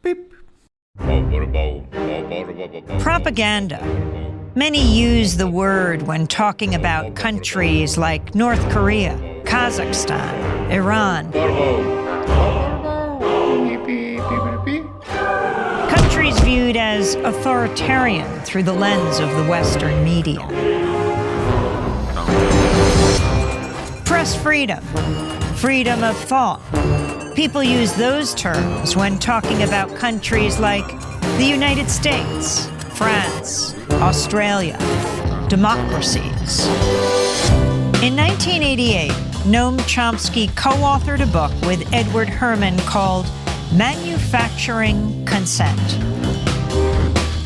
Beep. Propaganda. Many use the word when talking about countries like North Korea, Kazakhstan, Iran. Countries viewed as authoritarian through the lens of the Western media. Press freedom, freedom of thought. People use those terms when talking about countries like the United States, France, Australia, democracies. In 1988, Noam Chomsky co-authored a book with Edward Herman called Manufacturing Consent.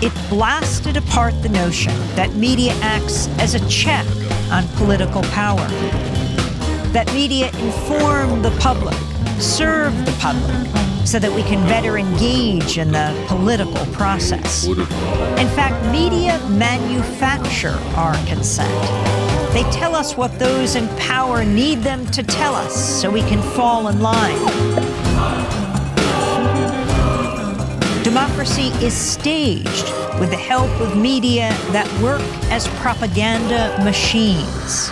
It blasted apart the notion that media acts as a check on political power, that media inform the public, serve the public, so that we can better engage in the political process. In fact, media manufacture our consent. They tell us what those in power need them to tell us so we can fall in line. Democracy is staged with the help of media that work as propaganda machines.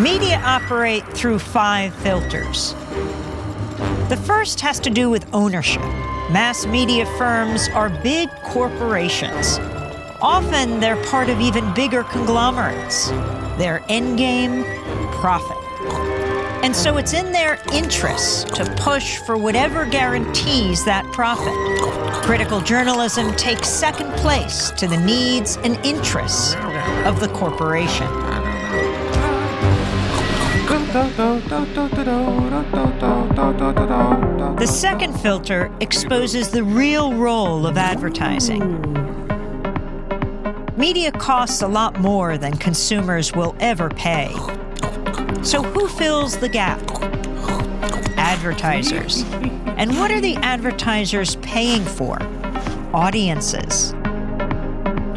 Media operate through 5 filters. The first has to do with ownership. Mass media firms are big corporations. Often they're part of even bigger conglomerates. Their end game, profit. And so it's in their interests to push for whatever guarantees that profit. Critical journalism takes second place to the needs and interests of the corporation. The second filter exposes the real role of advertising. Media costs a lot more than consumers will ever pay. So who fills the gap? Advertisers. And what are the advertisers paying for? Audiences.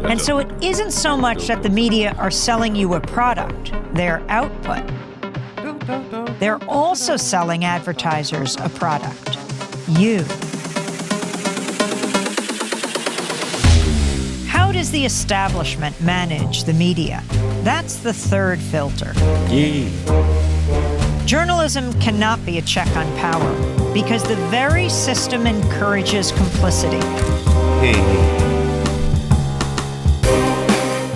And so it isn't so much that the media are selling you a product, their output. They're also selling advertisers a product, you. How does the establishment manage the media? That's the third filter. Journalism cannot be a check on power because the very system encourages complicity.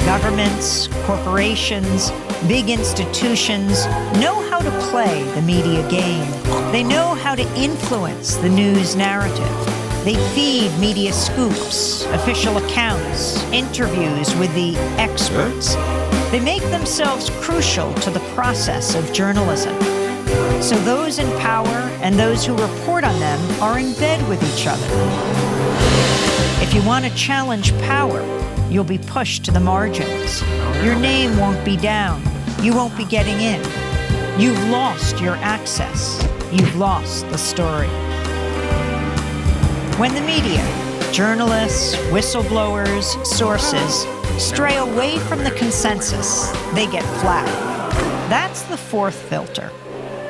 Governments, corporations, big institutions know how to play the media game. They know how to influence the news narrative. They feed media scoops, official accounts, interviews with the experts. They make themselves crucial to the process of journalism. So those in power and those who report on them are in bed with each other. If you want to challenge power, you'll be pushed to the margins. Your name won't be down. You won't be getting in. You've lost your access. You've lost the story. When the media, journalists, whistleblowers, sources, stray away from the consensus, they get flat. That's the fourth filter.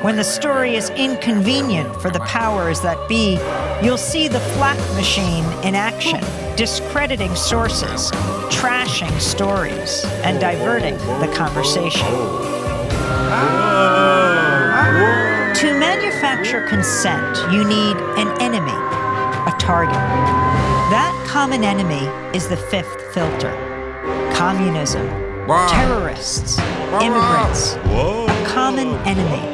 When the story is inconvenient for the powers that be, you'll see the flak machine in action, discrediting sources, trashing stories, and diverting the conversation. To manufacture consent, you need an enemy, a target. That common enemy is the fifth filter. Communism, terrorists, immigrants, a common enemy.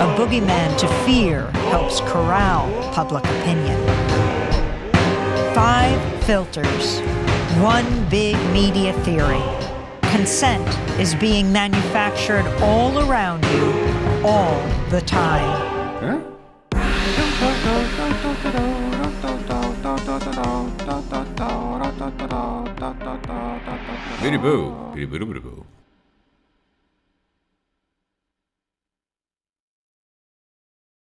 A boogeyman to fear helps corral public opinion. 5 filters, one big media theory. Consent is being manufactured all around you, all the time. Biddy boo, biddy boo, biddy boo.